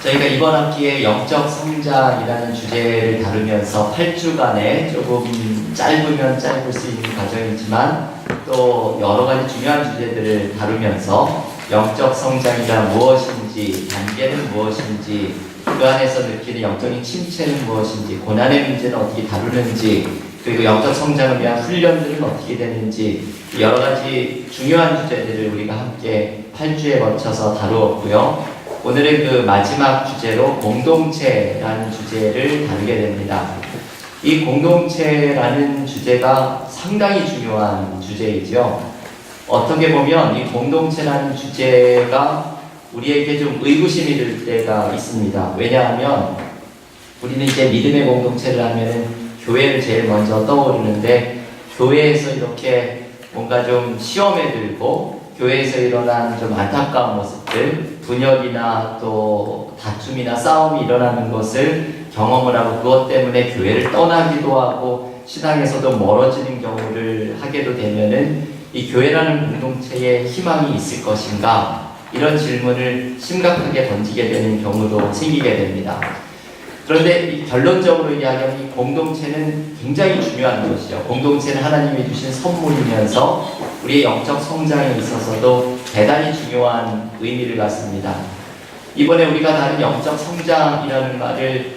저희가 이번 학기에 영적 성장이라는 주제를 다루면서 8주간의 조금 짧으면 짧을 수 있는 과정이지만 또 여러 가지 중요한 주제들을 다루면서 영적 성장이란 무엇인지, 단계는 무엇인지, 그 안에서 느끼는 영적인 침체는 무엇인지, 고난의 문제는 어떻게 다루는지, 그리고 영적 성장을 위한 훈련들은 어떻게 되는지, 여러 가지 중요한 주제들을 우리가 함께 8주에 거쳐서 다루었고요. 오늘은 그 마지막 주제로 공동체라는 주제를 다루게 됩니다. 이 공동체라는 주제가 상당히 중요한 주제이죠. 어떻게 보면 이 공동체라는 주제가 우리에게 좀 의구심이 들 때가 있습니다. 왜냐하면 우리는 이제 믿음의 공동체를 하면은 교회를 제일 먼저 떠오르는데, 교회에서 이렇게 뭔가 좀 시험에 들고 교회에서 일어난 좀 안타까운 모습들, 분열이나 또 다툼이나 싸움이 일어나는 것을 경험을 하고 그것 때문에 교회를 떠나기도 하고 신앙에서도 멀어지는 경우를 하게도 되면은 이 교회라는 공동체에 희망이 있을 것인가, 이런 질문을 심각하게 던지게 되는 경우도 생기게 됩니다. 그런데 결론적으로 이야기하면 이 공동체는 굉장히 중요한 것이죠. 공동체는 하나님이 주신 선물이면서 우리의 영적 성장에 있어서도 대단히 중요한 의미를 갖습니다. 이번에 우리가 다룬 영적 성장이라는 말을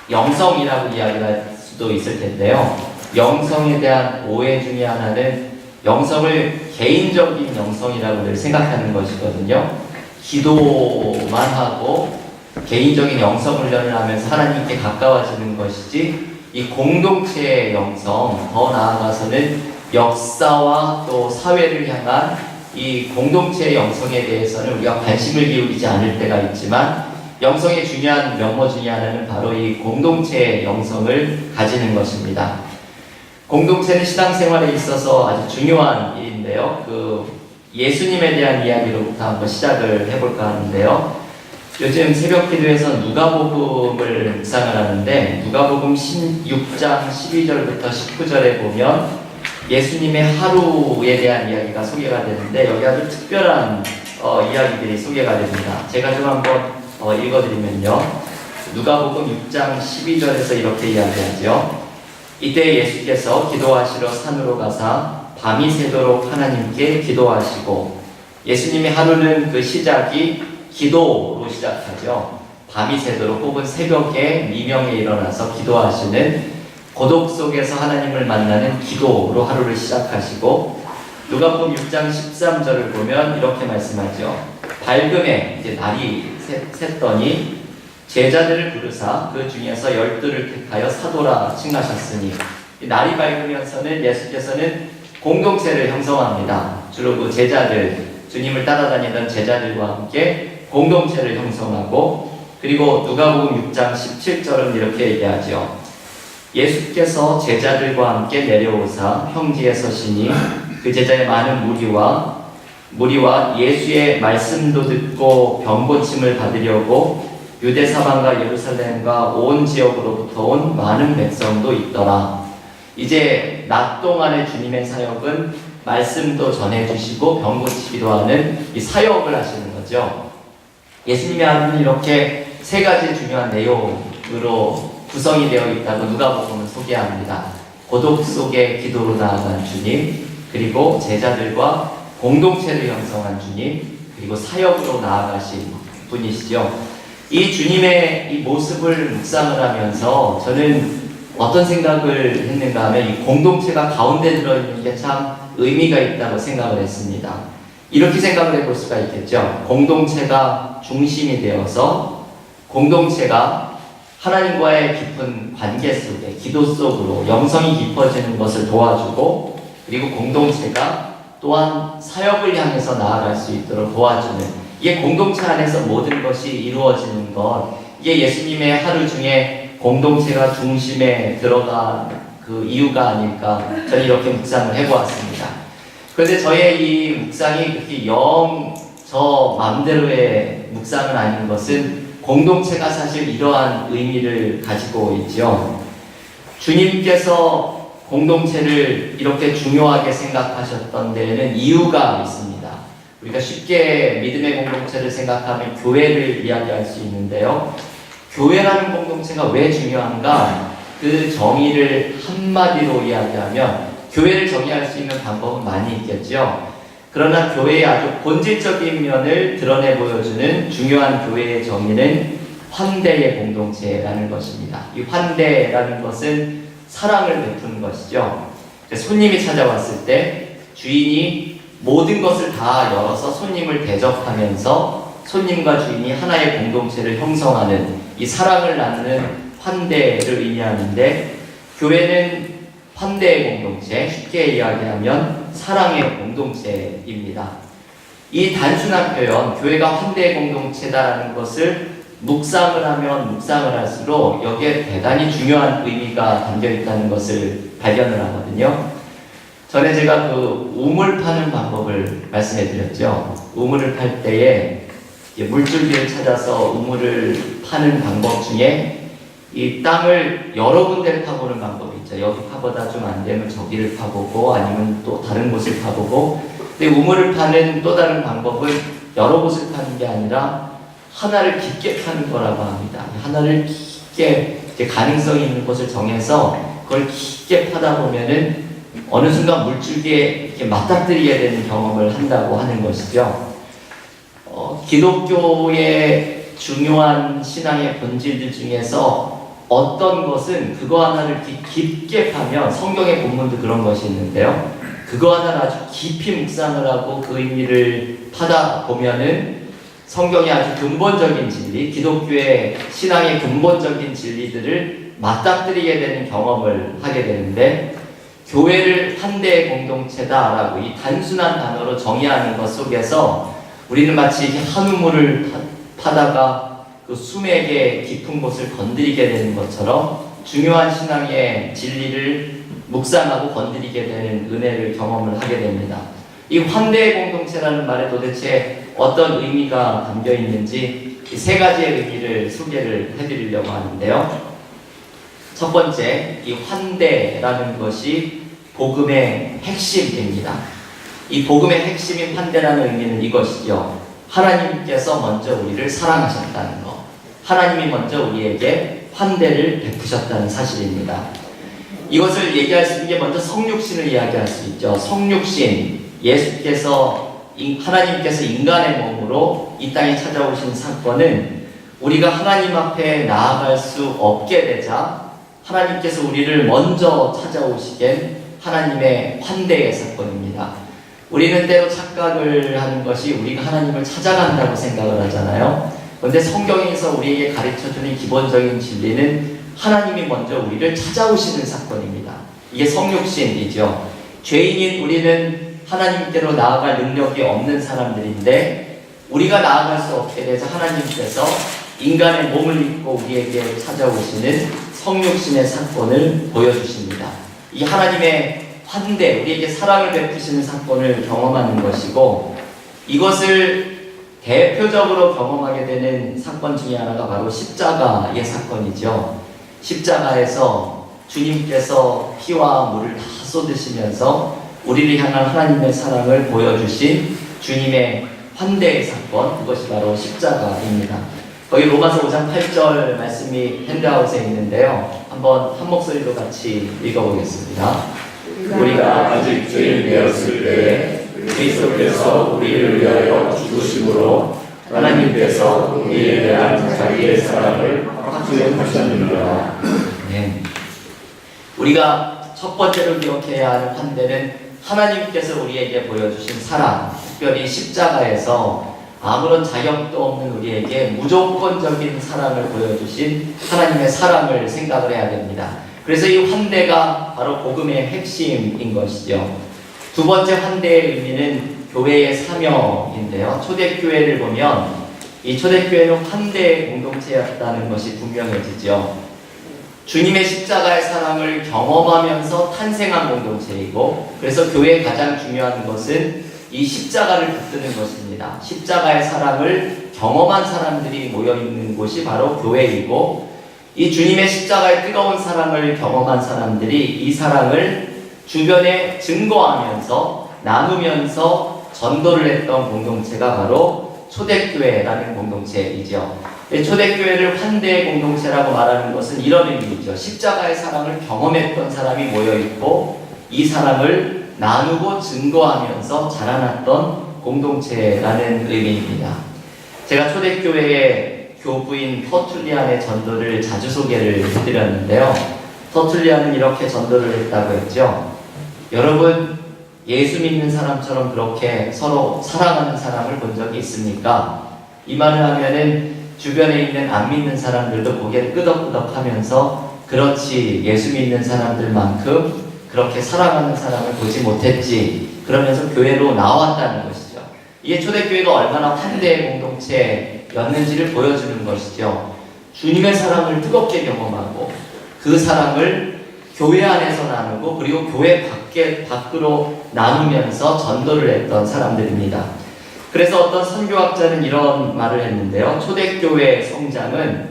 영성이라고 이야기할 수도 있을 텐데요. 영성에 대한 오해 중에 하나는 영성을 개인적인 영성이라고 늘 생각하는 것이거든요. 기도만 하고 개인적인 영성 훈련을 하면서 하나님께 가까워지는 것이지, 이 공동체의 영성, 더 나아가서는 역사와 또 사회를 향한 이 공동체의 영성에 대해서는 우리가 관심을 기울이지 않을 때가 있지만, 영성의 중요한 면모 중에 하나는 바로 이 공동체의 영성을 가지는 것입니다. 공동체는 신앙생활에 있어서 아주 중요한 일인데요. 예수님에 대한 이야기로부터 한번 시작을 해볼까 하는데요. 요즘 새벽 기도에서 누가복음을 묵상을 하는데, 누가복음 16장 12절부터 19절에 보면 예수님의 하루에 대한 이야기가 소개가 되는데, 여기 아주 특별한 이야기들이 소개가 됩니다. 제가 좀 한번 읽어드리면요. 누가복음 6장 12절에서 이렇게 이야기하죠. 이때 예수께서 기도하시러 산으로 가사 밤이 새도록 하나님께 기도하시고, 예수님의 하루는 그 시작이 기도로 시작하죠. 밤이 새도록 혹은 새벽에 미명에 일어나서 기도하시는, 고독 속에서 하나님을 만나는 기도로 하루를 시작하시고, 누가복음 6장 13절을 보면 이렇게 말씀하죠. 밝음에 이제 날이 샜더니 제자들을 부르사 그 중에서 12를 택하여 사도라 칭하셨으니, 날이 밝으면서는 예수께서는 공동체를 형성합니다. 주로 그 제자들, 주님을 따라다니던 제자들과 함께 공동체를 형성하고, 그리고 누가복음 6장 17절은 이렇게 얘기하죠. 예수께서 제자들과 함께 내려오사 평지에 서시니 그 제자의 많은 무리와 예수의 말씀도 듣고 병고침을 받으려고 유대 사방과 예루살렘과 온 지역으로부터 온 많은 백성도 있더라. 이제 낮 동안의 주님의 사역은 말씀도 전해주시고 병고치기도 하는 이 사역을 하시는 거죠. 예수님의 하루는 이렇게 세 가지 중요한 내용으로 구성이 되어 있다고 누가복음은 소개합니다. 고독 속에 기도로 나아간 주님, 그리고 제자들과 공동체를 형성한 주님, 그리고 사역으로 나아가신 분이시죠. 이 주님의 이 모습을 묵상을 하면서 저는 어떤 생각을 했는가 하면, 이 공동체가 가운데 들어있는 게 참 의미가 있다고 생각을 했습니다. 이렇게 생각을 해볼 수가 있겠죠. 공동체가 중심이 되어서 공동체가 하나님과의 깊은 관계 속에, 기도 속으로 영성이 깊어지는 것을 도와주고, 그리고 공동체가 또한 사역을 향해서 나아갈 수 있도록 도와주는, 이게 공동체 안에서 모든 것이 이루어지는 것, 이게 예수님의 하루 중에 공동체가 중심에 들어간 그 이유가 아닐까, 저는 이렇게 묵상을 해보았습니다. 그런데 저의 이 묵상이 그렇게 저 마음대로의 묵상은 아닌 것은, 공동체가 사실 이러한 의미를 가지고 있죠. 주님께서 공동체를 이렇게 중요하게 생각하셨던 데에는 이유가 있습니다. 우리가 쉽게 믿음의 공동체를 생각하면 교회를 이야기할 수 있는데요. 교회라는 공동체가 왜 중요한가? 그 정의를 한마디로 이야기하면 교회를 정의할 수 있는 방법은 많이 있겠죠. 그러나 교회의 아주 본질적인 면을 드러내 보여주는 중요한 교회의 정의는 환대의 공동체라는 것입니다. 이 환대라는 것은 사랑을 베푸는 것이죠. 손님이 찾아왔을 때 주인이 모든 것을 다 열어서 손님을 대접하면서 손님과 주인이 하나의 공동체를 형성하는 이 사랑을 나누는 환대를 의미하는데, 교회는 환대의 공동체, 쉽게 이야기하면 사랑의 공동체입니다. 이 단순한 표현, 교회가 환대의 공동체다라는 것을 묵상을 하면 묵상을 할수록 여기에 대단히 중요한 의미가 담겨 있다는 것을 발견을 하거든요. 전에 제가 그 우물 파는 방법을 말씀해 드렸죠. 우물을 팔 때에 물줄기를 찾아서 우물을 파는 방법 중에 이 땅을 여러 군데를 파보는 방법이 있죠. 여기 파보다 좀 안 되면 저기를 파보고 아니면 또 다른 곳을 파보고. 근데 우물을 파는 또 다른 방법은 여러 곳을 파는 게 아니라 하나를 깊게 파는 거라고 합니다. 하나를 깊게 가능성이 있는 곳을 정해서 그걸 깊게 파다 보면은 어느 순간 물줄기에 이렇게 맞닥뜨리게 되는 경험을 한다고 하는 것이죠. 기독교의 중요한 신앙의 본질들 중에서 어떤 것은 그거 하나를 깊게 파면, 성경의 본문도 그런 것이 있는데요. 그거 하나를 아주 깊이 묵상을 하고 그 의미를 파다 보면은 성경의 아주 근본적인 진리, 기독교의 신앙의 근본적인 진리들을 맞닥뜨리게 되는 경험을 하게 되는데, 교회를 환대의 공동체다라고 이 단순한 단어로 정의하는 것 속에서 우리는 마치 한 우물을 파다가 그 수맥의 깊은 곳을 건드리게 되는 것처럼 중요한 신앙의 진리를 묵상하고 건드리게 되는 은혜를 경험을 하게 됩니다. 이 환대의 공동체라는 말에 도대체 어떤 의미가 담겨 있는지 이 세 가지의 의미를 소개를 해드리려고 하는데요. 첫 번째, 이 환대라는 것이 복음의 핵심입니다. 이 복음의 핵심인 환대라는 의미는 이것이죠. 하나님께서 먼저 우리를 사랑하셨다는 것. 하나님이 먼저 우리에게 환대를 베푸셨다는 사실입니다. 이것을 얘기할 수 있는 게 먼저 성육신을 이야기할 수 있죠. 성육신, 하나님께서 인간의 몸으로 이 땅에 찾아오신 사건은 우리가 하나님 앞에 나아갈 수 없게 되자 하나님께서 우리를 먼저 찾아오시게 하나님의 환대의 사건입니다. 우리는 때로 착각을 하는 것이 우리가 하나님을 찾아간다고 생각을 하잖아요. 그런데 성경에서 우리에게 가르쳐주는 기본적인 진리는 하나님이 먼저 우리를 찾아오시는 사건입니다. 이게 성육신이죠. 죄인인 우리는 하나님께로 나아갈 능력이 없는 사람들인데 우리가 나아갈 수 없게 돼서 하나님께서 인간의 몸을 입고 우리에게 찾아오시는 성육신의 사건을 보여주십니다. 이 하나님의 환대, 우리에게 사랑을 베푸시는 사건을 경험하는 것이고, 이것을 대표적으로 경험하게 되는 사건 중에 하나가 바로 십자가의 사건이죠. 십자가에서 주님께서 피와 물을 다 쏟으시면서 우리를 향한 하나님의 사랑을 보여주신 주님의 환대의 사건, 그것이 바로 십자가입니다. 거기 로마서 5장 8절 말씀이 핸드아웃에 있는데요. 한번 한 목소리로 같이 읽어보겠습니다. 우리가 아직 죄인 되었을 때에 그리스도께서 우리를 위하여 죽으심으로 하나님께서 우리에 대한 자기의 사랑을 확증하셨느니라. 네. 우리가 첫 번째로 기억해야 하는 환대는 하나님께서 우리에게 보여주신 사랑, 특별히 십자가에서 아무런 자격도 없는 우리에게 무조건적인 사랑을 보여주신 하나님의 사랑을 생각을 해야 됩니다. 그래서 이 환대가 바로 복음의 핵심인 것이죠. 두 번째 환대의 의미는 교회의 사명인데요. 초대교회를 보면 이 초대교회는 환대의 공동체였다는 것이 분명해지죠. 주님의 십자가의 사랑을 경험하면서 탄생한 공동체이고, 그래서 교회의 가장 중요한 것은 이 십자가를 붙드는 것입니다. 십자가의 사랑을 경험한 사람들이 모여있는 곳이 바로 교회이고, 이 주님의 십자가의 뜨거운 사랑을 경험한 사람들이 이 사랑을 주변에 증거하면서 나누면서 전도를 했던 공동체가 바로 초대교회라는 공동체이죠. 초대교회를 환대 공동체라고 말하는 것은 이런 의미이죠. 십자가의 사랑을 경험했던 사람이 모여있고 이 사랑을 나누고 증거하면서 자라났던 공동체라는 의미입니다. 제가 초대교회의 교부인 터툴리안의 전도를 자주 소개를 해드렸는데요. 터툴리안은 이렇게 전도를 했다고 했죠. 여러분, 예수 믿는 사람처럼 그렇게 서로 사랑하는 사람을 본 적이 있습니까? 이 말을 하면은 주변에 있는 안 믿는 사람들도 고개를 끄덕끄덕 하면서 그렇지, 예수 믿는 사람들만큼 그렇게 사랑하는 사람을 보지 못했지, 그러면서 교회로 나왔다는 것이죠. 이게 초대교회가 얼마나 환대의 공동체였는지를 보여주는 것이죠. 주님의 사랑을 뜨겁게 경험하고 그 사랑을 교회 안에서 나누고 그리고 교회 밖으로 나누면서 전도를 했던 사람들입니다. 그래서 어떤 선교학자는 이런 말을 했는데요. 초대교회의 성장은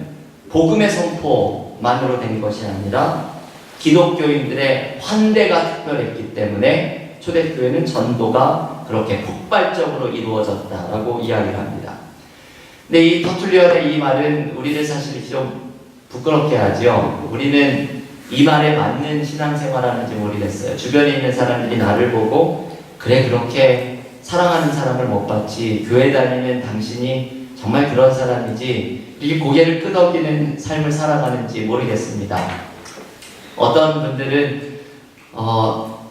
복음의 선포만으로 된 것이 아니라 기독교인들의 환대가 특별했기 때문에 초대교회는 전도가 그렇게 폭발적으로 이루어졌다라고 이야기를 합니다. 근데 이 터툴리안의 이 말은 우리를 사실 좀 부끄럽게 하죠. 우리는 이 말에 맞는 신앙생활하는지 모르겠어요. 주변에 있는 사람들이 나를 보고 그래, 그렇게 사랑하는 사람을 못 봤지, 교회 다니는 당신이 정말 그런 사람이지, 이렇게 고개를 끄덕이는 삶을 살아가는지 모르겠습니다. 어떤 분들은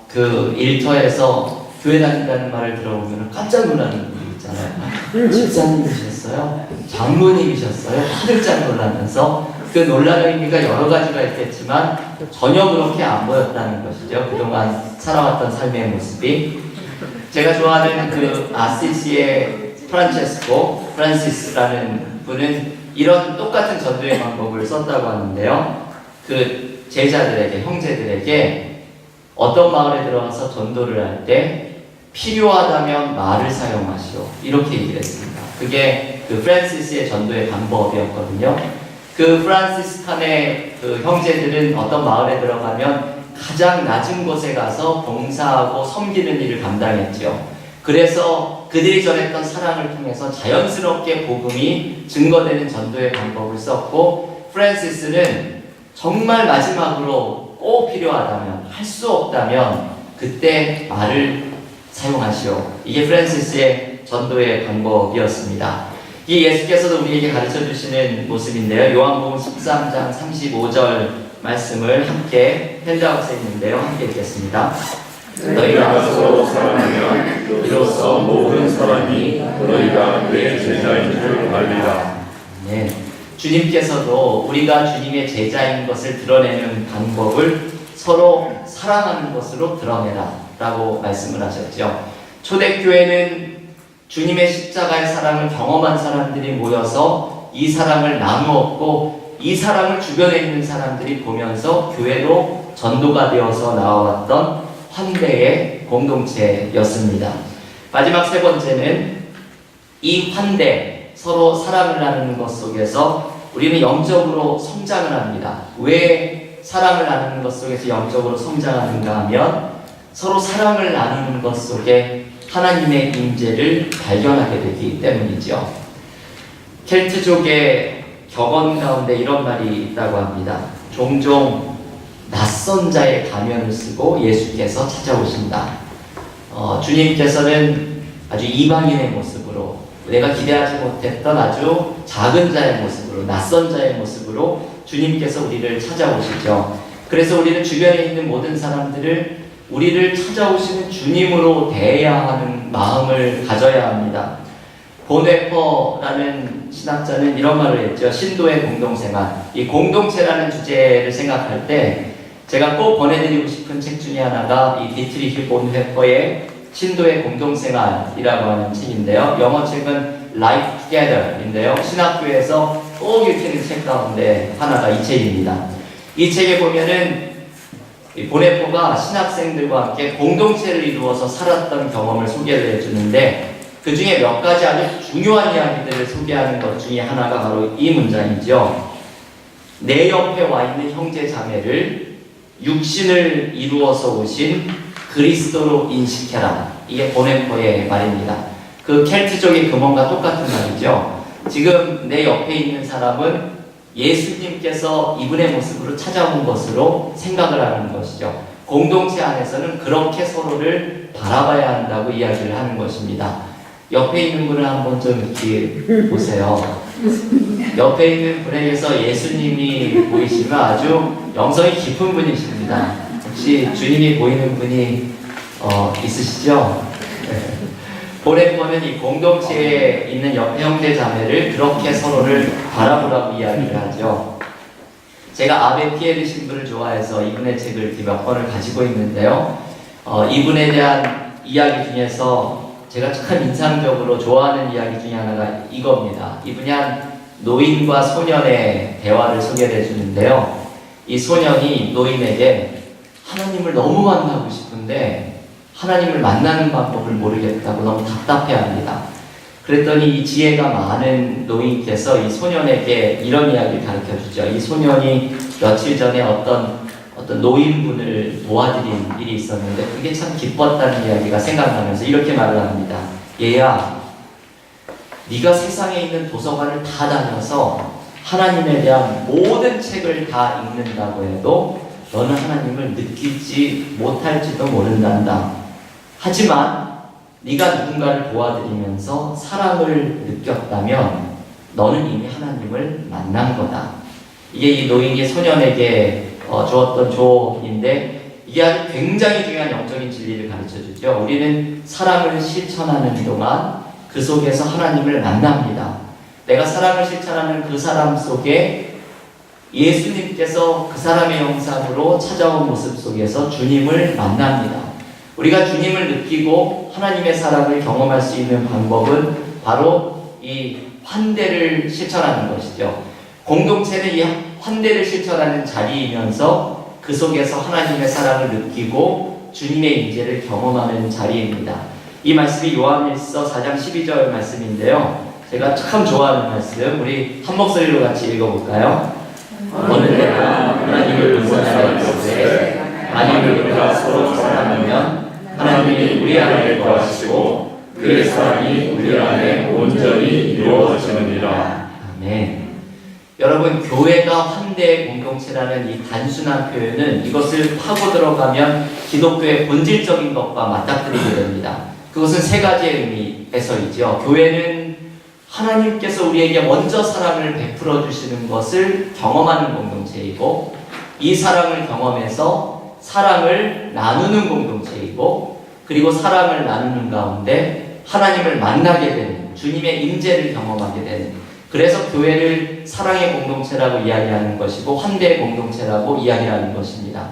그 일터에서 교회 다닌다는 말을 들어보면 깜짝 놀라는 분들 있잖아요. 집사님이셨어요? 장로님이셨어요? 깜짝 놀라면서 그 논란의 의미가 여러 가지가 있겠지만 전혀 그렇게 안 보였다는 것이죠. 그동안 살아왔던 삶의 모습이. 제가 좋아하는 그 아시시의 프란시스라는 분은 이런 똑같은 전도의 방법을 썼다고 하는데요. 그 제자들에게, 형제들에게 어떤 마을에 들어가서 전도를 할 때 필요하다면 말을 사용하시오, 이렇게 얘기를 했습니다. 그게 그 프란시스의 전도의 방법이었거든요. 그 프란시스칸의 그 형제들은 어떤 마을에 들어가면 가장 낮은 곳에 가서 봉사하고 섬기는 일을 감당했죠. 그래서 그들이 전했던 사랑을 통해서 자연스럽게 복음이 증거되는 전도의 방법을 썼고, 프란시스는 정말 마지막으로 꼭 필요하다면, 할 수 없다면 그때 말을 사용하시오. 이게 프란시스의 전도의 방법이었습니다. 이 예수께서도 우리에게 가르쳐 주시는 모습인데요. 요한복음 13장 35절 말씀을 함께 핸드아웃에 있는데요. 함께 읽겠습니다. 너희가 서로 사랑하면 이로써 모든 사람이 너희가 내 제자인 줄 알리라. 네, 주님께서도 우리가 주님의 제자인 것을 드러내는 방법을 서로 사랑하는 것으로 드러내라 라고 말씀을 하셨죠. 초대교회는 주님의 십자가의 사랑을 경험한 사람들이 모여서 이 사랑을 나누었고, 이 사랑을 주변에 있는 사람들이 보면서 교회로 전도가 되어서 나와왔던 환대의 공동체였습니다. 마지막 세 번째는 이 환대, 서로 사랑을 나누는 것 속에서 우리는 영적으로 성장을 합니다. 왜 사랑을 나누는 것 속에서 영적으로 성장하는가 하면 서로 사랑을 나누는 것 속에 하나님의 임재를 발견하게 되기 때문이죠. 켈트족의 격언 가운데 이런 말이 있다고 합니다. 종종 낯선 자의 가면을 쓰고 예수께서 찾아오신다. 주님께서는 아주 이방인의 모습으로, 내가 기대하지 못했던 아주 작은 자의 모습으로, 낯선 자의 모습으로 주님께서 우리를 찾아오시죠. 그래서 우리는 주변에 있는 모든 사람들을 우리를 찾아오시는 주님으로 대해야 하는 마음을 가져야 합니다. 보네퍼라는 신학자는 이런 말을 했죠. 신도의 공동생활. 이 공동체라는 주제를 생각할 때 제가 꼭 권해드리고 싶은 책 중에 하나가 이 디트리히 본회퍼의 신도의 공동생활이라고 하는 책인데요. 영어 책은 Life Together인데요. 신학교에서 꼭 읽히는 책 가운데 하나가 이 책입니다. 이 책에 보면은 보네포가 신학생들과 함께 공동체를 이루어서 살았던 경험을 소개를 해주는데, 그 중에 몇 가지 아주 중요한 이야기들을 소개하는 것 중에 하나가 바로 이 문장이죠. 내 옆에 와 있는 형제 자매를 육신을 이루어서 오신 그리스도로 인식해라 이게 보네포의 말입니다. 그 켈트족의 금원과 똑같은 말이죠. 지금 내 옆에 있는 사람은 예수님께서 이분의 모습으로 찾아온 것으로 생각을 하는 것이죠. 공동체 안에서는 그렇게 서로를 바라봐야 한다고 이야기를 하는 것입니다. 옆에 있는 분을 한번 좀 이렇게 보세요. 옆에 있는 분에게서 예수님이 보이시면 아주 영성이 깊은 분이십니다. 혹시 주님이 보이는 분이 있으시죠? 네. 보네포는 이 공동체에 있는 옆에 형제 자매를 그렇게 서로를 바라보라고 이야기를 하죠. 제가 아베 피에르 신부를 좋아해서 이분의 책을 이렇게 몇 권을 가지고 있는데요. 이분에 대한 이야기 중에서 제가 참 인상적으로 좋아하는 이야기 중에 하나가 이겁니다. 이분이 한 노인과 소년의 대화를 소개해 주는데요. 이 소년이 노인에게 하나님을 너무 만나고 싶은데 하나님을 만나는 방법을 모르겠다고 너무 답답해합니다. 그랬더니 이 지혜가 많은 노인께서 이 소년에게 이런 이야기를 가르쳐주죠. 이 소년이 며칠 전에 어떤 노인분을 도와드린 일이 있었는데 그게 참 기뻤다는 이야기가 생각나면서 이렇게 말을 합니다. 얘야, 네가 세상에 있는 도서관을 다 다녀서 하나님에 대한 모든 책을 다 읽는다고 해도 너는 하나님을 느끼지 못할지도 모른단다. 하지만 네가 누군가를 도와드리면서 사랑을 느꼈다면 너는 이미 하나님을 만난 거다. 이게 이 노인이 소년에게 주었던 조언인데 이게 아주 굉장히 중요한 영적인 진리를 가르쳐주죠. 우리는 사랑을 실천하는 동안 그 속에서 하나님을 만납니다. 내가 사랑을 실천하는 그 사람 속에 예수님께서 그 사람의 형상으로 찾아온 모습 속에서 주님을 만납니다. 우리가 주님을 느끼고 하나님의 사랑을 경험할 수 있는 방법은 바로 이 환대를 실천하는 것이죠. 공동체는 이 환대를 실천하는 자리이면서 그 속에서 하나님의 사랑을 느끼고 주님의 임재를 경험하는 자리입니다. 이 말씀이 요한일서 4장 12절 말씀인데요. 제가 참 좋아하는 말씀, 우리 한 목소리로 같이 읽어볼까요? 어느 때가 하나님을 본 사람이 없으되 만일 우리가 서로 사랑하면 하나님이 우리 안에 거하시고 그의 사랑이 우리 안에 온전히 이루어지느니라. 아멘. 여러분, 교회가 환대의 공동체라는 이 단순한 표현은 이것을 파고 들어가면 기독교의 본질적인 것과 맞닥뜨리게 됩니다. 그것은 세 가지의 의미에서이죠. 교회는 하나님께서 우리에게 먼저 사랑을 베풀어 주시는 것을 경험하는 공동체이고, 이 사랑을 경험해서 사랑을 나누는 공동체이고, 그리고 사랑을 나누는 가운데 하나님을 만나게 되는, 주님의 임재를 경험하게 되는, 그래서 교회를 사랑의 공동체라고 이야기하는 것이고 환대의 공동체라고 이야기하는 것입니다.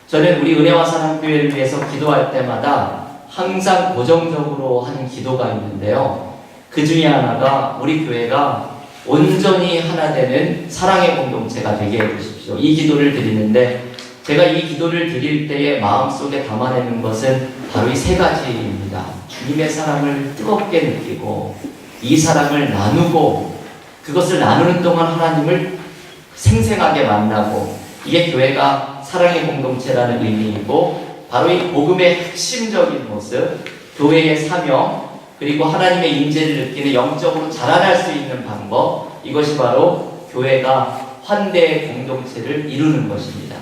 저는 우리 은혜와 사랑 교회를 위해서 기도할 때마다 항상 고정적으로 하는 기도가 있는데요. 그 중에 하나가 우리 교회가 온전히 하나 되는 사랑의 공동체가 되게 해주십시오. 이 기도를 드리는데 제가 이 기도를 드릴 때에 마음속에 담아내는 것은 바로 이 세 가지입니다. 주님의 사랑을 뜨겁게 느끼고 이 사랑을 나누고 그것을 나누는 동안 하나님을 생생하게 만나고, 이게 교회가 사랑의 공동체라는 의미이고 바로 이 복음의 핵심적인 모습, 교회의 사명, 그리고 하나님의 임재를 느끼는 영적으로 자라날 수 있는 방법, 이것이 바로 교회가 환대의 공동체를 이루는 것입니다.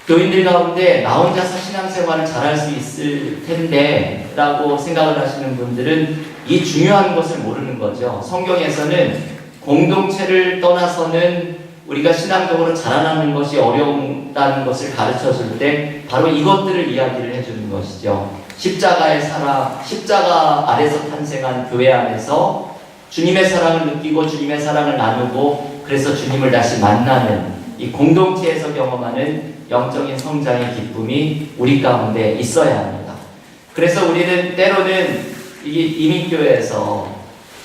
교인들 가운데 나 혼자서 신앙생활을 잘할 수 있을 텐데 라고 생각을 하시는 분들은 이 중요한 것을 모르는 거죠. 성경에서는 공동체를 떠나서는 우리가 신앙적으로 자라나는 것이 어렵다는 것을 가르쳐 줄 때 바로 이것들을 이야기를 해주는 것이죠. 십자가의 사랑, 십자가 아래서 탄생한 교회 안에서 주님의 사랑을 느끼고 주님의 사랑을 나누고 그래서 주님을 다시 만나는 이 공동체에서 경험하는 영적인 성장의 기쁨이 우리 가운데 있어야 합니다. 그래서 우리는 때로는 이 이민교회에서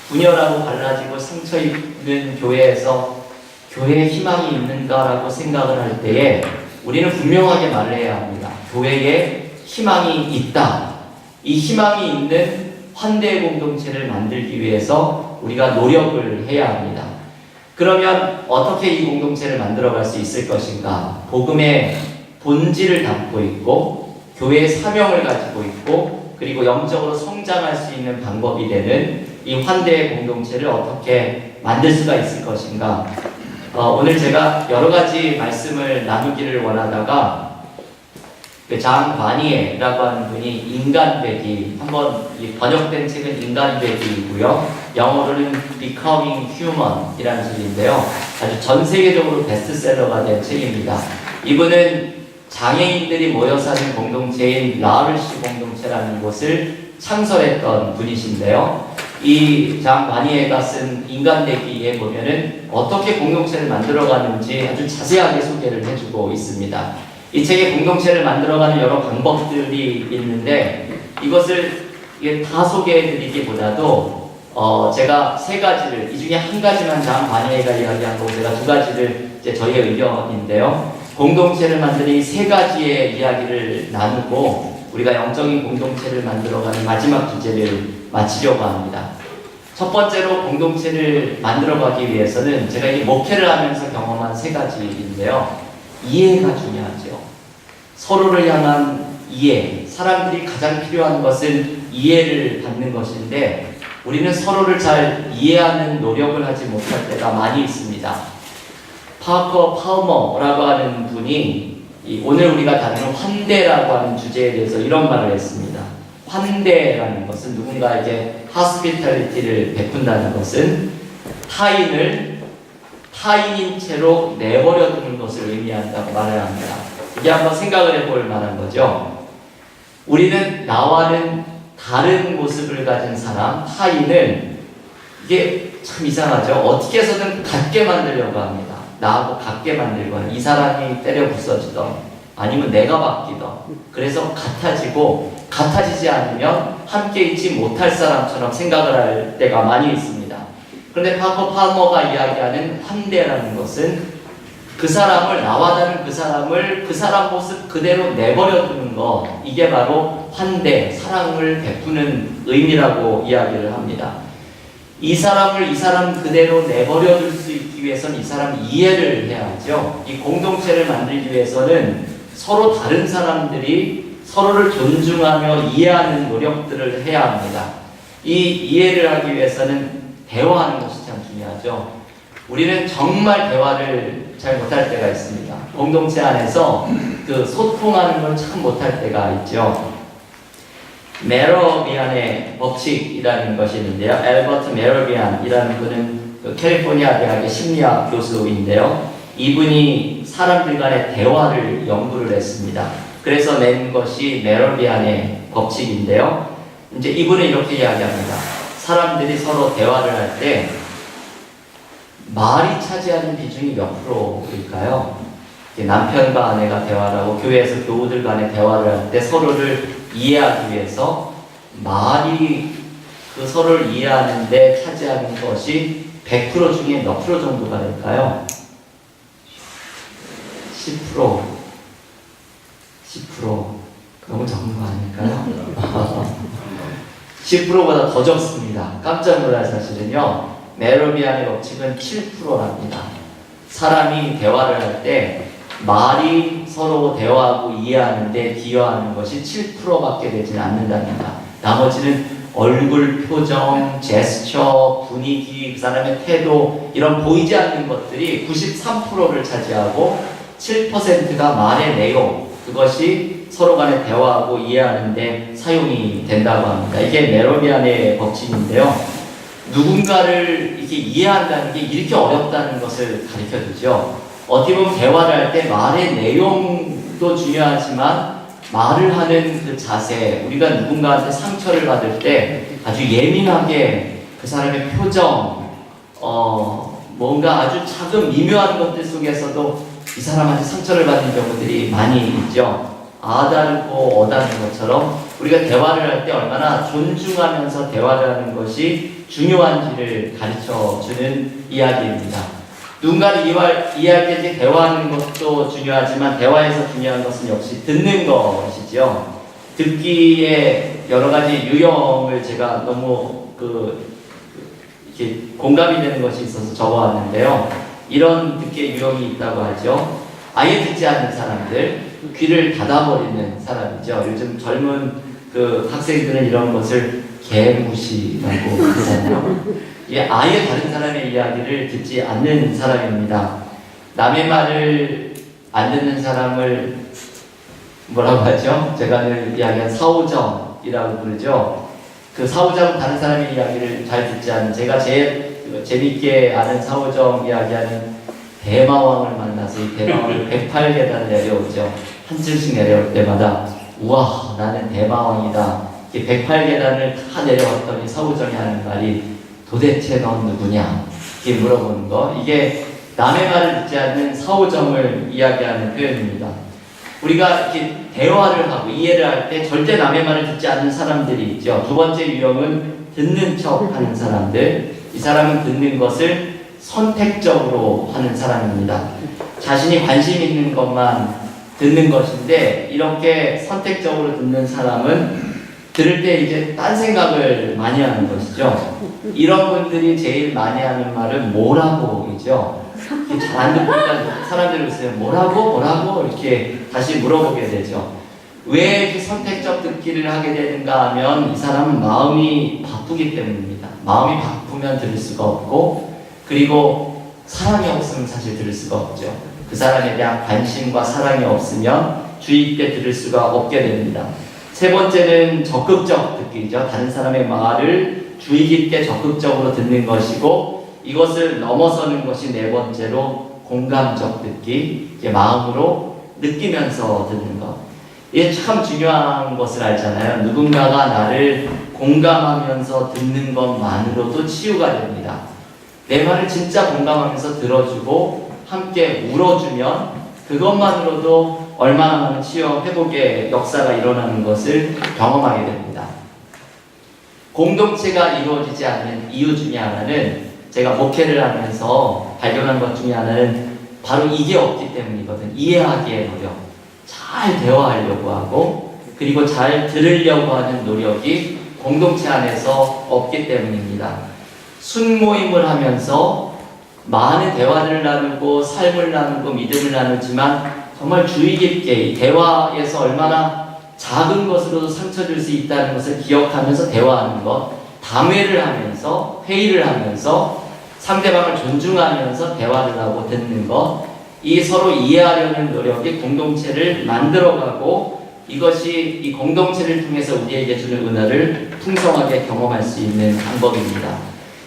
분열하고 갈라지고 상처 입는 교회에서 교회에 희망이 있는가라고 생각을 할 때에 우리는 분명하게 말을 해야 합니다. 교회에 희망이 있다. 이 희망이 있는 환대의 공동체를 만들기 위해서 우리가 노력을 해야 합니다. 그러면 어떻게 이 공동체를 만들어갈 수 있을 것인가? 복음의 본질을 담고 있고 교회의 사명을 가지고 있고 그리고 영적으로 성장할 수 있는 방법이 되는 이 환대의 공동체를 어떻게 만들 수가 있을 것인가. 오늘 제가 여러 가지 말씀을 나누기를 원하다가 그 장바니에라고 하는 분이 인간되기, 한번 번역된 책은 인간되기이고요. 영어로는 Becoming Human 이라는 책인데요. 아주 전 세계적으로 베스트셀러가 된 책입니다. 이분은 장애인들이 모여 사는 공동체인 라르시 공동체라는 곳을 창설했던 분이신데요. 이 장바니에가 쓴 인간되기에 보면은 어떻게 공동체를 만들어가는지 아주 자세하게 소개를 해주고 있습니다. 이 책에 공동체를 만들어가는 여러 방법들이 있는데 이것을 다 소개해드리기보다도 제가 세 가지를, 이 중에 한 가지만 장바니에가 이야기한 거고 제가 두 가지를 이제 저희의 의견인데요. 공동체를 만드는 이 세 가지의 이야기를 나누고 우리가 영적인 공동체를 만들어가는 마지막 주제를 마치려고 합니다. 첫 번째로 공동체를 만들어가기 위해서는 제가 이 목회를 하면서 경험한 세 가지인데요. 이해가 중요하죠. 서로를 향한 이해. 사람들이 가장 필요한 것은 이해를 받는 것인데 우리는 서로를 잘 이해하는 노력을 하지 못할 때가 많이 있습니다. 파커 파우머라고 하는 분이 오늘 우리가 다루는 환대라고 하는 주제에 대해서 이런 말을 했습니다. 환대라는 것은 누군가에게 hospitality를 베푼다는 것은 타인인 채로 내버려 두는 것을 의미한다고 말을 합니다. 이게 한번 생각을 해볼 만한 거죠. 우리는 나와는 다른 모습을 가진 사람, 타인을, 이게 참 이상하죠. 어떻게 해서든 같게 만들려고 합니다. 나하고 같게 만들거나 이 사람이 때려 부숴지던 아니면 내가 바뀌던, 그래서 같아지지 않으면 함께 있지 못할 사람처럼 생각을 할 때가 많이 있습니다. 그런데 파커 파머가 이야기하는 환대라는 것은 그 사람을, 나와 다른 그 사람을 그 사람 모습 그대로 내버려 두는 것, 이게 바로 환대, 사랑을 베푸는 의미라고 이야기를 합니다. 이 사람을 이 사람 그대로 내버려 둘 수 있기 위해서는 이 사람 이해를 해야죠. 이 공동체를 만들기 위해서는 서로 다른 사람들이 서로를 존중하며 이해하는 노력들을 해야 합니다. 이 이해를 하기 위해서는 대화하는 것이 참 중요하죠. 우리는 정말 대화를 잘 못할 때가 있습니다. 공동체 안에서 그 소통하는 걸 참 못할 때가 있죠. 메러비안의 법칙이라는 것이 있는데요. 엘버트 메러비안이라는 분은 그 캘리포니아 대학의 심리학 교수인데요. 이분이 사람들 간의 대화를 연구를 했습니다. 그래서 낸 것이 메러비안의 법칙인데요. 이제 이분은 이렇게 이야기합니다. 사람들이 서로 대화를 할 때 말이 차지하는 비중이 몇 프로일까요? 남편과 아내가 대화를 하고 교회에서 교우들 간의 대화를 할 때 서로를 이해하기 위해서 말이 그 서로를 이해하는 데 차지하는 것이 100% 중에 몇 프로 정도가 될까요? 10%. 10%. 너무 적은 거 아닐까요? 10%보다 더 적습니다. 깜짝 놀랄 사실은요. 메로비안의 법칙은 7%랍니다. 사람이 대화를 할 때 말이 서로 대화하고 이해하는데 기여하는 것이 7%밖에 되지 않는답니다. 나머지는 얼굴 표정, 제스처, 분위기, 그 사람의 태도, 이런 보이지 않는 것들이 93%를 차지하고 7%가 말의 내용, 그것이 서로 간에 대화하고 이해하는데 사용이 된다고 합니다. 이게 메로비안의 법칙인데요. 누군가를 이렇게 이해한다는 게 이렇게 어렵다는 것을 가르쳐주죠. 어떻게 보면 대화를 할 때 말의 내용도 중요하지만 말을 하는 그 자세, 우리가 누군가한테 상처를 받을 때 아주 예민하게 그 사람의 표정, 뭔가 아주 작은 미묘한 것들 속에서도 이 사람한테 상처를 받는 경우들이 많이 있죠. 아다르고 어다는 것처럼 우리가 대화를 할 때 얼마나 존중하면서 대화를 하는 것이 중요한지를 가르쳐주는 이야기입니다. 누군가를 이해할 때 대화하는 것도 중요하지만 대화에서 중요한 것은 역시 듣는 것이죠. 듣기에 여러 가지 유형을 제가 너무 이렇게 공감이 되는 것이 있어서 적어왔는데요. 이런 듣기의 유형이 있다고 하죠. 아예 듣지 않는 사람들, 귀를 닫아버리는 사람이죠. 요즘 젊은 그 학생들은 이런 것을 개무시라고 하잖아요. 이게 아예 다른 사람의 이야기를 듣지 않는 사람입니다. 남의 말을 안 듣는 사람을 뭐라고 하죠? 제가 늘 이야기한 사오정이라고 부르죠. 그 사오정은 다른 사람의 이야기를 잘 듣지 않는, 제가 제일 재밌게 아는 사오정 이야기하는 대마왕을 만나서 이 대마왕을 108계단 내려오죠. 한 층씩 내려올 때마다 우와 나는 대마왕이다. 108계단을 다 내려왔더니 사오정이 하는 말이 도대체 넌 누구냐? 이렇게 물어보는 거. 이게 남의 말을 듣지 않는 사오정을 이야기하는 표현입니다. 우리가 이렇게 대화를 하고 이해를 할 때 절대 남의 말을 듣지 않는 사람들이 있죠. 두 번째 유형은 듣는 척 하는 사람들. 이 사람은 듣는 것을 선택적으로 하는 사람입니다. 자신이 관심 있는 것만 듣는 것인데, 이렇게 선택적으로 듣는 사람은 들을 때 이제 딴 생각을 많이 하는 것이죠. 이런 분들이 제일 많이 하는 말은 뭐라고이죠. 잘 안 듣니까 사람들이 있어요. 뭐라고 이렇게 다시 물어보게 되죠. 왜 이렇게 선택적 듣기를 하게 되는가 하면 이 사람은 마음이 바쁘기 때문입니다. 마음이 바쁘면 들을 수가 없고, 그리고 사랑이 없으면 사실 들을 수가 없죠. 그 사람에 대한 관심과 사랑이 없으면 주의 깊게 들을 수가 없게 됩니다. 세 번째는 적극적 듣기죠. 다른 사람의 말을 주의 깊게 적극적으로 듣는 것이고, 이것을 넘어서는 것이 네 번째로 공감적 듣기, 마음으로 느끼면서 듣는 것. 이게 참 중요한 것을 알잖아요. 누군가가 나를 공감하면서 듣는 것만으로도 치유가 됩니다. 내 말을 진짜 공감하면서 들어주고 함께 울어주면 그것만으로도 얼마나 많은 치유와 회복의 역사가 일어나는 것을 경험하게 됩니다. 공동체가 이루어지지 않는 이유 중에 하나는, 제가 목회를 하면서 발견한 것 중에 하나는 바로 이게 없기 때문이거든요. 이해하기의 노력, 잘 대화하려고 하고, 그리고 잘 들으려고 하는 노력이 공동체 안에서 없기 때문입니다. 순모임을 하면서 많은 대화를 나누고 삶을 나누고 믿음을 나누지만 정말 주의 깊게 이 대화에서 얼마나 작은 것으로도 상처 줄 수 있다는 것을 기억하면서 대화하는 것, 담회를 하면서 회의를 하면서 상대방을 존중하면서 대화를 하고 듣는 것, 이 서로 이해하려는 노력이 공동체를 만들어가고, 이것이 이 공동체를 통해서 우리에게 주는 은혜를 풍성하게 경험할 수 있는 방법입니다.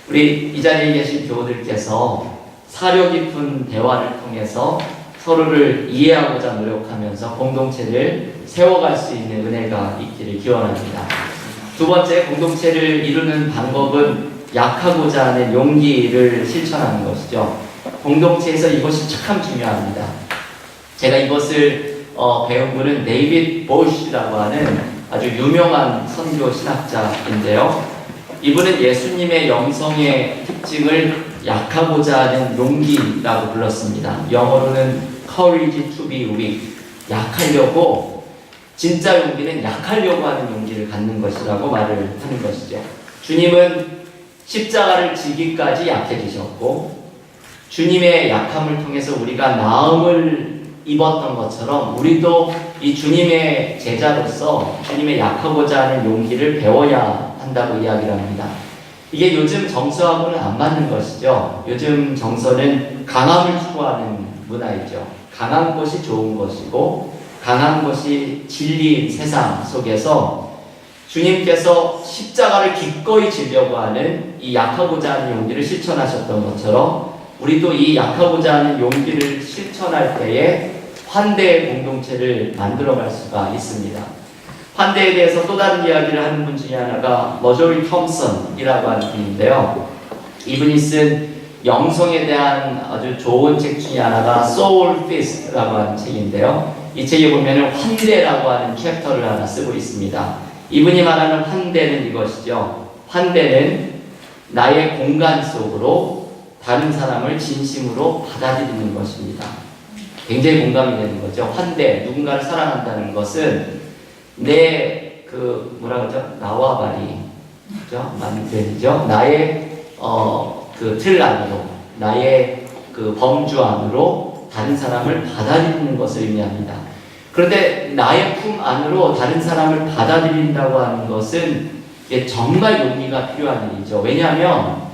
우리 이 자리에 계신 교우들께서 사려 깊은 대화를 통해서 서로를 이해하고자 노력하면서 공동체를 세워갈 수 있는 은혜가 있기를 기원합니다. 두 번째, 공동체를 이루는 방법은 약하고자 하는 용기를 실천하는 것이죠. 공동체에서 이것이 참 중요합니다. 제가 이것을 배운 분은 데이빗 보쉬라고 하는 아주 유명한 선교 신학자인데요. 이분은 예수님의 영성의 특징을 약하고자 하는 용기라고 불렀습니다. 영어로는 courage to be weak, 약하려고, 진짜 용기는 약하려고 하는 용기를 갖는 것이라고 말을 하는 것이죠. 주님은 십자가를 지기까지 약해지셨고, 주님의 약함을 통해서 우리가 나음을 입었던 것처럼 우리도 이 주님의 제자로서 주님의 약하고자 하는 용기를 배워야 한다고 이야기를 합니다. 이게 요즘 정서하고는 안 맞는 것이죠. 요즘 정서는 강함을 추구하는 문화이죠. 강한 것이 좋은 것이고, 강한 것이 진리인 세상 속에서 주님께서 십자가를 기꺼이 지려고 하는 이 약하고자 하는 용기를 실천하셨던 것처럼, 우리도 이 약하고자 하는 용기를 실천할 때에 환대의 공동체를 만들어갈 수가 있습니다. 환대에 대해서 또 다른 이야기를 하는 분 중에 하나가 머저리 톰슨이라고 하는 분인데요. 이분이 쓴 영성에 대한 아주 좋은 책 중에 하나가 Soul Feast라고 하는 책인데요. 이 책에 보면 환대라고 하는 챕터를 하나 쓰고 있습니다. 이분이 말하는 환대는 이것이죠. 환대는 나의 공간 속으로 다른 사람을 진심으로 받아들이는 것입니다. 굉장히 공감이 되는 거죠. 환대, 누군가를 사랑한다는 것은 내 나와바리, 그죠? 만들죠. 나의 그 틀 안으로, 나의 그 범주 안으로 다른 사람을 받아들이는 것을 의미합니다. 그런데 나의 품 안으로 다른 사람을 받아들인다고 하는 것은 이게 정말 용기가 필요한 일이죠. 왜냐하면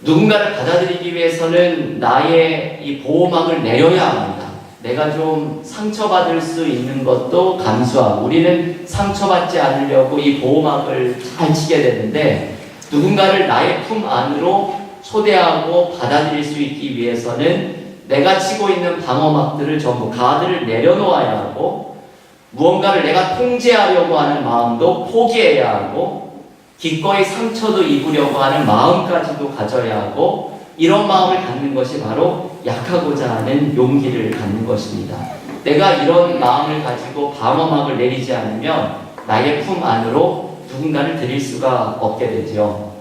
누군가를 받아들이기 위해서는 나의 이 보호막을 내려야 합니다. 내가 좀 상처받을 수 있는 것도 감수하고, 우리는 상처받지 않으려고 이 보호막을 잘 치게 되는데, 누군가를 나의 품 안으로 초대하고 받아들일 수 있기 위해서는 내가 치고 있는 방어막들을 전부 가드를 내려놓아야 하고, 무언가를 내가 통제하려고 하는 마음도 포기해야 하고, 기꺼이 상처도 입으려고 하는 마음까지도 가져야 하고, 이런 마음을 갖는 것이 바로 약하고자 하는 용기를 갖는 것입니다. 내가 이런 마음을 가지고 방어막을 내리지 않으면 나의 품 안으로 누군가를 들일 수가 없게 되죠.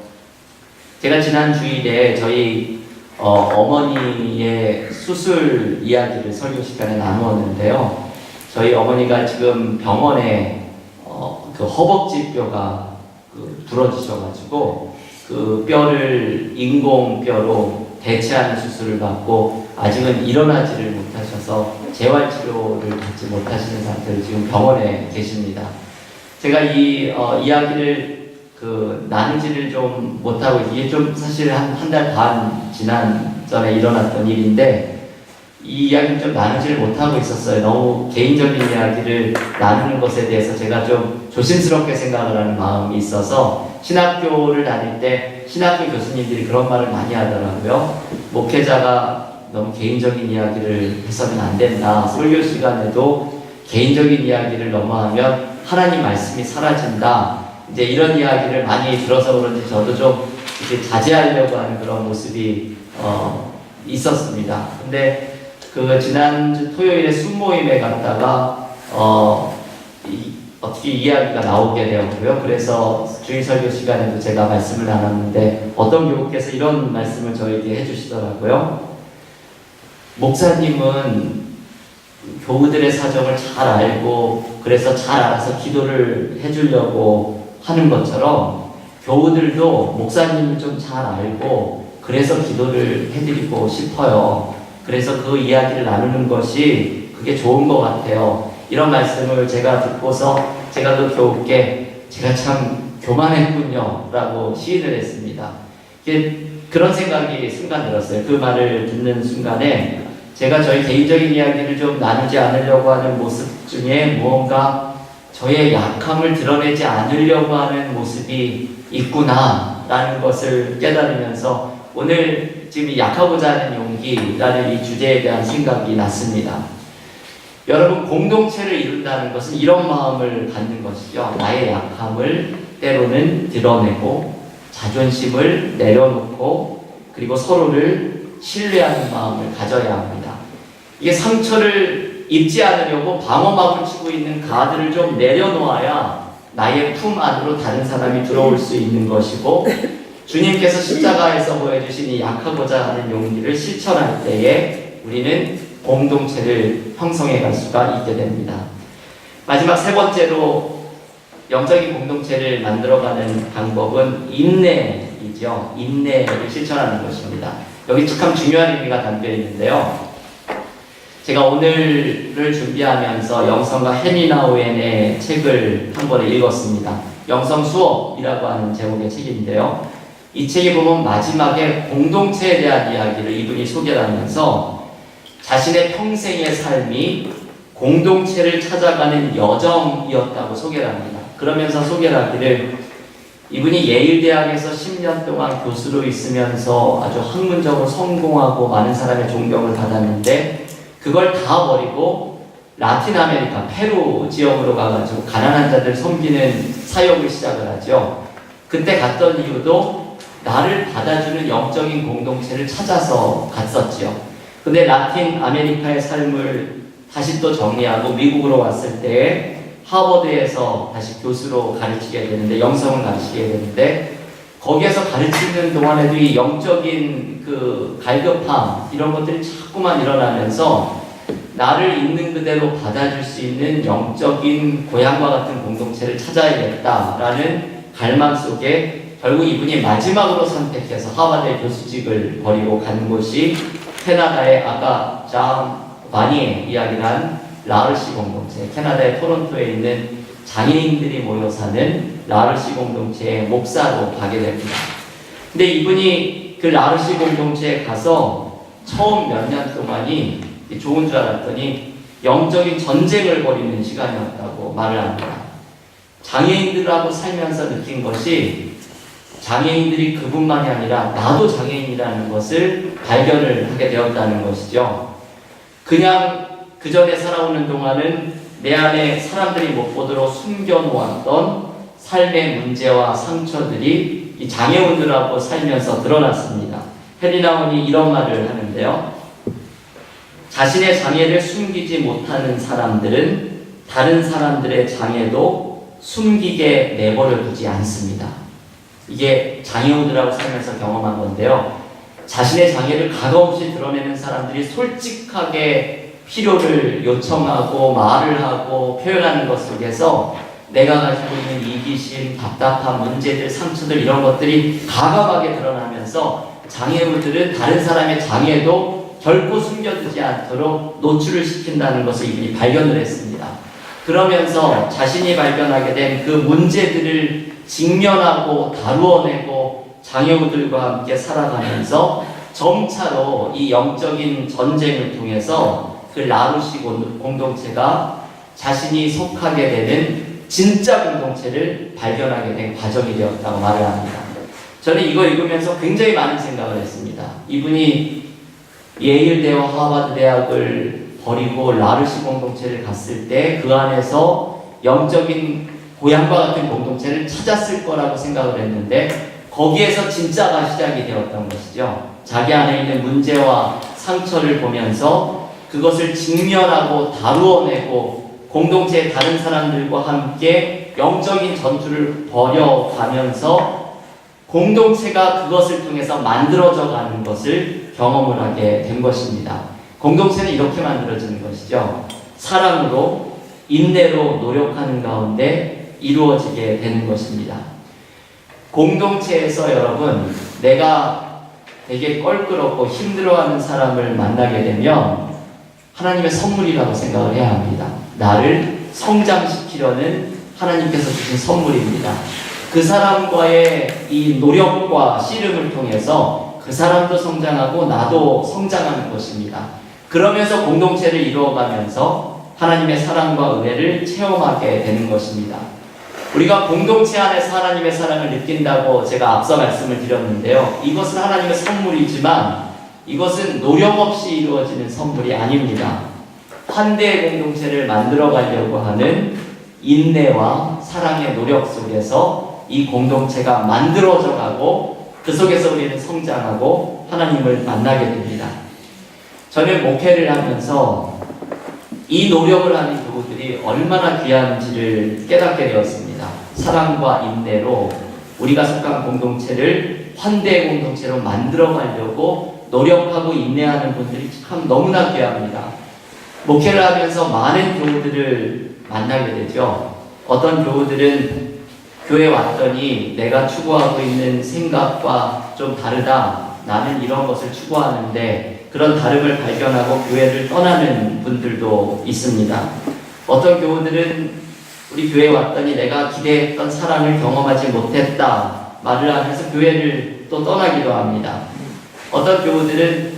제가 지난 주일에 저희 어머니의 수술 이야기를 설교 시간에 나누었는데요. 저희 어머니가 지금 병원에 그 허벅지 뼈가 부러지셔가지고 그 뼈를 인공뼈로 대체하는 수술을 받고 아직은 일어나지를 못하셔서 재활치료를 받지 못하시는 상태로 지금 병원에 계십니다. 제가 이 이야기를 나누지를 좀 못하고, 이게 좀 사실 한 달 반 지난 전에 일어났던 일인데, 이 이야기를 좀 나누지를 못하고 있었어요. 너무 개인적인 이야기를 나누는 것에 대해서 제가 좀 조심스럽게 생각을 하는 마음이 있어서, 신학교를 다닐 때 신학교 교수님들이 그런 말을 많이 하더라고요. 목회자가 너무 개인적인 이야기를 해서는 안 된다. 설교 시간에도 개인적인 이야기를 너무 하면 하나님 말씀이 사라진다. 이제 이런 이야기를 많이 들어서 그런지 저도 좀 이렇게 자제하려고 하는 그런 모습이 있었습니다. 근데 그 지난주 토요일에 순모임에 갔다가 어떻게 이야기가 나오게 되었고요. 그래서 주일 설교 시간에도 제가 말씀을 나눴는데, 어떤 교우께서 이런 말씀을 저에게 해주시더라고요. 목사님은 교우들의 사정을 잘 알고 그래서 잘 알아서 기도를 해주려고 하는 것처럼, 교우들도 목사님을 좀 잘 알고 그래서 기도를 해드리고 싶어요. 그래서 그 이야기를 나누는 것이 그게 좋은 것 같아요. 이런 말씀을 제가 듣고서 제가 그 교우께 제가 참 교만했군요 라고 시인을 했습니다. 그런 생각이 순간 들었어요. 그 말을 듣는 순간에 제가 저희 개인적인 이야기를 좀 나누지 않으려고 하는 모습 중에 무언가 저의 약함을 드러내지 않으려고 하는 모습이 있구나 라는 것을 깨달으면서 오늘 지금 약하고자 하는 용기라는 이 주제에 대한 생각이 났습니다. 여러분, 공동체를 이룬다는 것은 이런 마음을 갖는 것이죠. 나의 약함을 때로는 드러내고 자존심을 내려놓고 그리고 서로를 신뢰하는 마음을 가져야 합니다. 이게 상처를 입지 않으려고 방어막을 치고 있는 가드를 좀 내려놓아야 나의 품 안으로 다른 사람이 들어올 수 있는 것이고, 주님께서 십자가에서 보여주신 이 약하고자 하는 용기를 실천할 때에 우리는 공동체를 형성해 갈 수가 있게 됩니다. 마지막 세 번째로 영적인 공동체를 만들어가는 방법은 인내이죠. 인내를 실천하는 것입니다. 여기 참 중요한 의미가 담겨 있는데요. 제가 오늘을 준비하면서 영성과 헤니나우엔의 책을 한 권을 읽었습니다. 영성 수업이라고 하는 제목의 책인데요. 이 책에 보면 마지막에 공동체에 대한 이야기를 이분이 소개를 하면서 자신의 평생의 삶이 공동체를 찾아가는 여정이었다고 소개를 합니다. 그러면서 소개를 하기를, 이분이 예일대학에서 10년 동안 교수로 있으면서 아주 학문적으로 성공하고 많은 사람의 존경을 받았는데, 그걸 다 버리고 라틴 아메리카 페루 지역으로 가가지고 가난한 자들 섬기는 사역을 시작을 하죠. 그때 갔던 이유도 나를 받아주는 영적인 공동체를 찾아서 갔었죠. 근데 라틴 아메리카의 삶을 다시 또 정리하고 미국으로 왔을 때 하버드에서 다시 교수로 가르치게 되는데, 영성을 가르치게 되는데, 거기에서 가르치는 동안에도 이 영적인 그 갈급함 이런 것들이 자꾸만 일어나면서 나를 있는 그대로 받아줄 수 있는 영적인 고향과 같은 공동체를 찾아야겠다라는 갈망 속에 결국 이분이 마지막으로 선택해서 하버드의 교수직을 버리고 간 곳이 캐나다의 아까 장 바니에 이야기한 라르시 공동체, 캐나다의 토론토에 있는 장애인들이 모여 사는 라르시 공동체의 목사로 가게 됩니다. 근데 이분이 그 라르시 공동체에 가서 처음 몇 년 동안이 좋은 줄 알았더니 영적인 전쟁을 벌이는 시간이었다고 말을 합니다. 장애인들하고 살면서 느낀 것이 장애인들이 그분만이 아니라 나도 장애인이라는 것을 발견을 하게 되었다는 것이죠. 그냥 그 전에 살아오는 동안은 내 안에 사람들이 못 보도록 숨겨놓았던 삶의 문제와 상처들이 이 장애인들하고 살면서 드러났습니다. 헨리 이런 말을 하는데요. 자신의 장애를 숨기지 못하는 사람들은 다른 사람들의 장애도 숨기게 내버려 두지 않습니다. 이게 장애우들하고 살면서 경험한 건데요. 자신의 장애를 가감없이 드러내는 사람들이 솔직하게 필요를 요청하고 말을 하고 표현하는 것 속에서 내가 가지고 있는 이기심, 답답한 문제들, 상처들 이런 것들이 가감하게 드러나면서 장애우들은 다른 사람의 장애도 결코 숨겨두지 않도록 노출을 시킨다는 것을 이분이 발견을 했습니다. 그러면서 자신이 발견하게 된 그 문제들을 직면하고 다루어내고 장애우들과 함께 살아가면서 점차로 이 영적인 전쟁을 통해서 그 라르시 공동체가 자신이 속하게 되는 진짜 공동체를 발견하게 된 과정이 되었다고 말을 합니다. 저는 이거 읽으면서 굉장히 많은 생각을 했습니다. 이분이 예일대와 하버드 대학을 버리고 라르시 공동체를 갔을 때 그 안에서 영적인 고향과 같은 공동체를 찾았을 거라고 생각을 했는데 거기에서 진짜가 시작이 되었던 것이죠. 자기 안에 있는 문제와 상처를 보면서 그것을 직면하고 다루어내고 공동체의 다른 사람들과 함께 영적인 전투를 벌여가면서 공동체가 그것을 통해서 만들어져 가는 것을 경험을 하게 된 것입니다. 공동체는 이렇게 만들어지는 것이죠. 사랑으로, 인내로 노력하는 가운데 이루어지게 되는 것입니다. 공동체에서 여러분, 내가 되게 껄끄럽고 힘들어하는 사람을 만나게 되면 하나님의 선물이라고 생각을 해야 합니다. 나를 성장시키려는 하나님께서 주신 선물입니다. 그 사람과의 이 노력과 씨름을 통해서 그 사람도 성장하고 나도 성장하는 것입니다. 그러면서 공동체를 이루어가면서 하나님의 사랑과 은혜를 체험하게 되는 것입니다. 우리가 공동체 안에서 하나님의 사랑을 느낀다고 제가 앞서 말씀을 드렸는데요. 이것은 하나님의 선물이지만 이것은 노력 없이 이루어지는 선물이 아닙니다. 환대의 공동체를 만들어 가려고 하는 인내와 사랑의 노력 속에서 이 공동체가 만들어져 가고 그 속에서 우리는 성장하고 하나님을 만나게 됩니다. 저는 목회를 하면서 이 노력을 하는 교우들이 얼마나 귀한지를 깨닫게 되었습니다. 사랑과 인내로 우리가 속한 공동체를 환대의 공동체로 만들어 가려고 노력하고 인내하는 분들이 참 너무나 귀합니다. 목회를 하면서 많은 교우들을 만나게 되죠. 어떤 교우들은 교회 왔더니 내가 추구하고 있는 생각과 좀 다르다. 나는 이런 것을 추구하는데 그런 다름을 발견하고 교회를 떠나는 분들도 있습니다. 어떤 교우들은 우리 교회에 왔더니 내가 기대했던 사랑을 경험하지 못했다 말을 하면서 교회를 또 떠나기도 합니다. 어떤 교우들은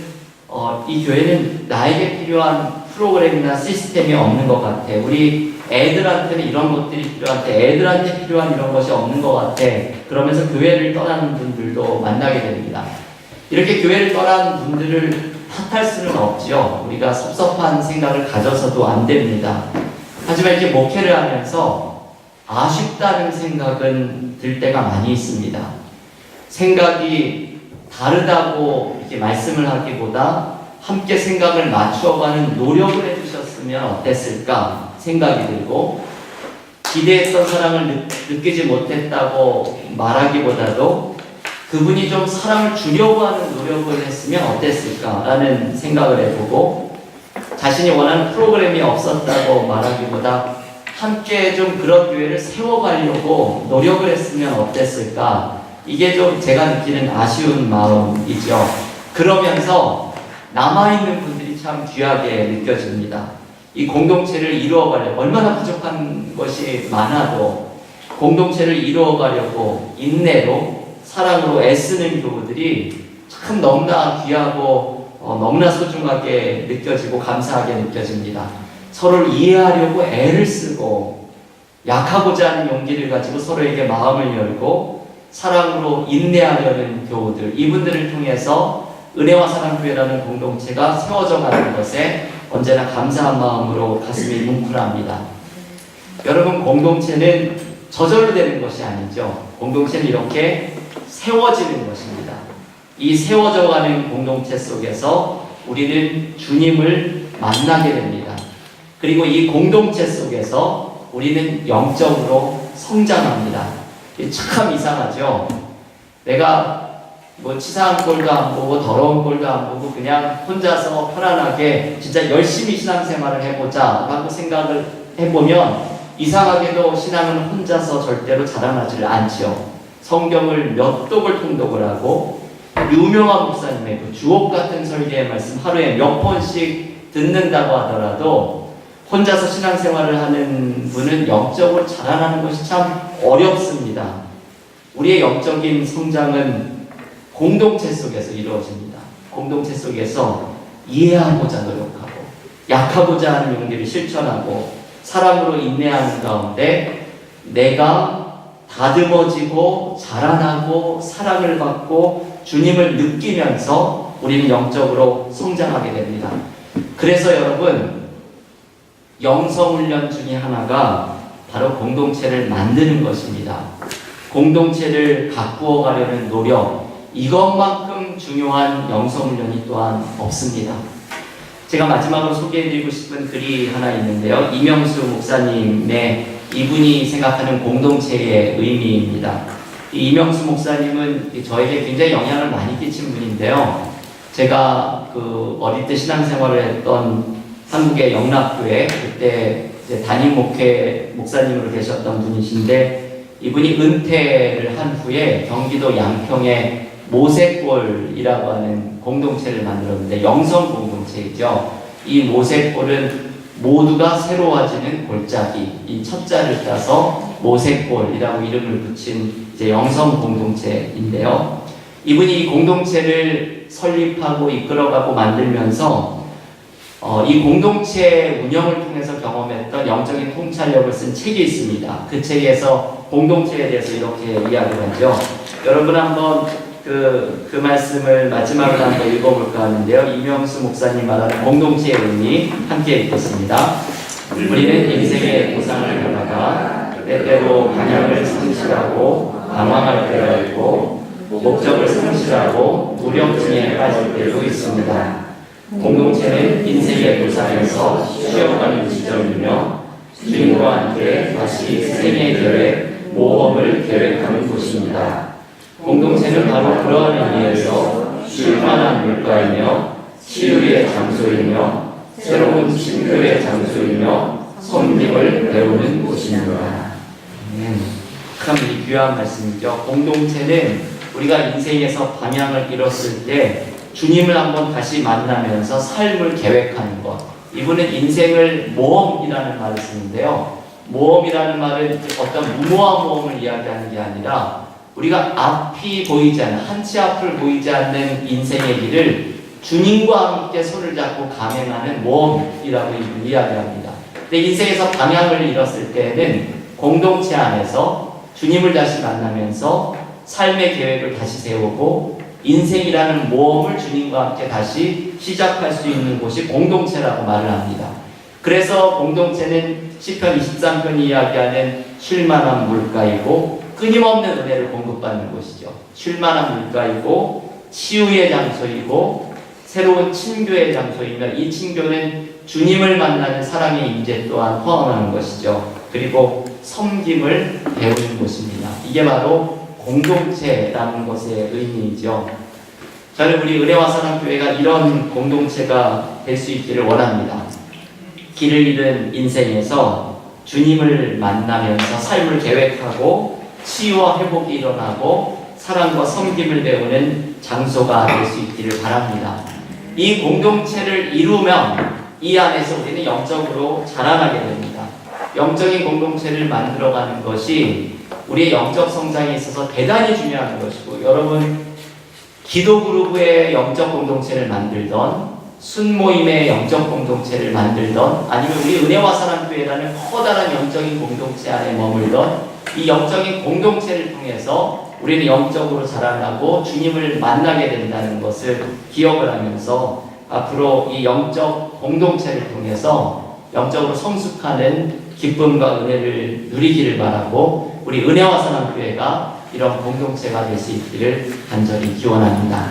이 교회는 나에게 필요한 프로그램이나 시스템이 없는 것 같아. 우리 애들한테는 이런 것들이 필요한데 애들한테 필요한 이런 것이 없는 것 같아. 그러면서 교회를 떠나는 분들도 만나게 됩니다. 이렇게 교회를 떠나는 분들을 탓할 수는 없지요. 우리가 섭섭한 생각을 가져서도 안 됩니다. 하지만 이렇게 목회를 하면서 아쉽다는 생각은 들 때가 많이 있습니다. 생각이 다르다고 이렇게 말씀을 하기보다 함께 생각을 맞추어가는 노력을 해주셨으면 어땠을까 생각이 들고 기대했던 사랑을 느끼지 못했다고 말하기보다도 그분이 좀 사랑을 주려고 하는 노력을 했으면 어땠을까라는 생각을 해보고 자신이 원하는 프로그램이 없었다고 말하기보다 함께 좀 그런 교회를 세워가려고 노력을 했으면 어땠을까. 이게 좀 제가 느끼는 아쉬운 마음이죠. 그러면서 남아있는 분들이 참 귀하게 느껴집니다. 이 공동체를 이루어가려고 얼마나 부족한 것이 많아도 공동체를 이루어가려고 인내로 사랑으로 애쓰는 교우들이 참 너무나 귀하고 너무나 소중하게 느껴지고 감사하게 느껴집니다. 서로를 이해하려고 애를 쓰고 약하고자 하는 용기를 가지고 서로에게 마음을 열고 사랑으로 인내하려는 교우들, 이분들을 통해서 은혜와 사랑교회라는 공동체가 세워져 가는 것에 언제나 감사한 마음으로 가슴이 뭉클합니다. 여러분, 공동체는 저절로 되는 것이 아니죠. 공동체는 이렇게 세워지는 것입니다. 이 세워져 가는 공동체 속에서 우리는 주님을 만나게 됩니다. 그리고 이 공동체 속에서 우리는 영적으로 성장합니다. 참 이상하죠. 내가 치사한 꼴도 안 보고 더러운 꼴도 안 보고 그냥 혼자서 편안하게 진짜 열심히 신앙생활을 해보자 라고 생각을 해보면 이상하게도 신앙은 혼자서 절대로 자라나질 않지요. 성경을 몇 독을 통독을 하고 유명한 목사님의 그 주옥 같은 설계의 말씀 하루에 몇 번씩 듣는다고 하더라도 혼자서 신앙생활을 하는 분은 영적으로 자라나는 것이 참 어렵습니다. 우리의 영적인 성장은 공동체 속에서 이루어집니다. 공동체 속에서 이해하고자 노력하고 약하고자 하는 용기를 실천하고 사랑으로 인내하는 가운데 내가 다듬어지고 자라나고 사랑을 받고 주님을 느끼면서 우리는 영적으로 성장하게 됩니다. 그래서 여러분, 영성훈련 중에 하나가 바로 공동체를 만드는 것입니다. 공동체를 가꾸어 가려는 노력, 이것만큼 중요한 영성훈련이 또한 없습니다. 제가 마지막으로 소개해드리고 싶은 글이 하나 있는데요. 이명수 목사님의 이분이 생각하는 공동체의 의미입니다. 이 이명수 목사님은 저에게 굉장히 영향을 많이 끼친 분인데요. 제가 어릴 때 신앙생활을 했던 한국의 영락교회, 그때 담임 목회 목사님으로 계셨던 분이신데, 이분이 은퇴를 한 후에 경기도 양평에 모세골이라고 하는 공동체를 만들었는데, 영성 공동체이죠. 이 모세골은 모두가 새로워지는 골짜기, 이 첫자를 따서 모세골이라고 이름을 붙인 영성 공동체인데요. 이분이 이 공동체를 설립하고 이끌어가고 만들면서 이 공동체 운영을 통해서 경험했던 영적인 통찰력을 쓴 책이 있습니다. 그 책에서 공동체에 대해서 이렇게 이야기를 하죠. 여러분 한번 그 말씀을 마지막으로 한번 읽어볼까 하는데요. 이명수 목사님 말하는 공동체의 의미 함께 읽겠습니다. 우리는 인생의 고상을 가다가 때때로 방향을 상실하고 방황할 때가 있고 목적을 상실하고 무력증에 빠질 때도 있습니다. 공동체는 인생의 도상에서 쉬어가는 지점이며 주님과 함께 다시 생애 계획, 모험을 계획하는 곳입니다. 공동체는 바로 그러한 의미에서 쉴만한 물가이며 치유의 장소이며 새로운 친교의 장소이며 섬김을 배우는 곳입니다. 참 귀한 말씀이죠. 공동체는 우리가 인생에서 방향을 잃었을 때 주님을 한번 다시 만나면서 삶을 계획하는 것. 이분은 인생을 모험이라는 말을 쓰는데요. 모험이라는 말은 어떤 무모한 모험을 이야기하는 게 아니라 우리가 앞이 보이지 않는, 한치 앞을 보이지 않는 인생의 길을 주님과 함께 손을 잡고 감행하는 모험이라고 이야기합니다. 근데 인생에서 방향을 잃었을 때는 공동체 안에서 주님을 다시 만나면서 삶의 계획을 다시 세우고 인생이라는 모험을 주님과 함께 다시 시작할 수 있는 곳이 공동체라고 말을 합니다. 그래서 공동체는 시편 23편이 이야기하는 쉴만한 물가이고 끊임없는 은혜를 공급받는 곳이죠. 쉴만한 물가이고 치유의 장소이고 새로운 친교의 장소이며 이 친교는 주님을 만나는 사랑의 임재 또한 포함하는 것이죠. 그리고 섬김을 배우는 곳입니다. 이게 바로 공동체라는 것의 의미이죠. 저는 우리 은혜와 사랑교회가 이런 공동체가 될 수 있기를 원합니다. 길을 잃은 인생에서 주님을 만나면서 삶을 계획하고 치유와 회복이 일어나고 사랑과 섬김을 배우는 장소가 될 수 있기를 바랍니다. 이 공동체를 이루면 이 안에서 우리는 영적으로 자라나게 됩니다. 영적인 공동체를 만들어가는 것이 우리의 영적 성장에 있어서 대단히 중요한 것이고, 여러분 기도 그룹의 영적 공동체를 만들던, 순모임의 영적 공동체를 만들던, 아니면 우리 은혜와 사랑교회라는 커다란 영적인 공동체 안에 머물던 이 영적인 공동체를 통해서 우리는 영적으로 자라나고 주님을 만나게 된다는 것을 기억을 하면서 앞으로 이 영적 공동체를 통해서 영적으로 성숙하는 기쁨과 은혜를 누리기를 바라고, 우리 은혜와 사랑교회가 이런 공동체가 될 수 있기를 간절히 기원합니다.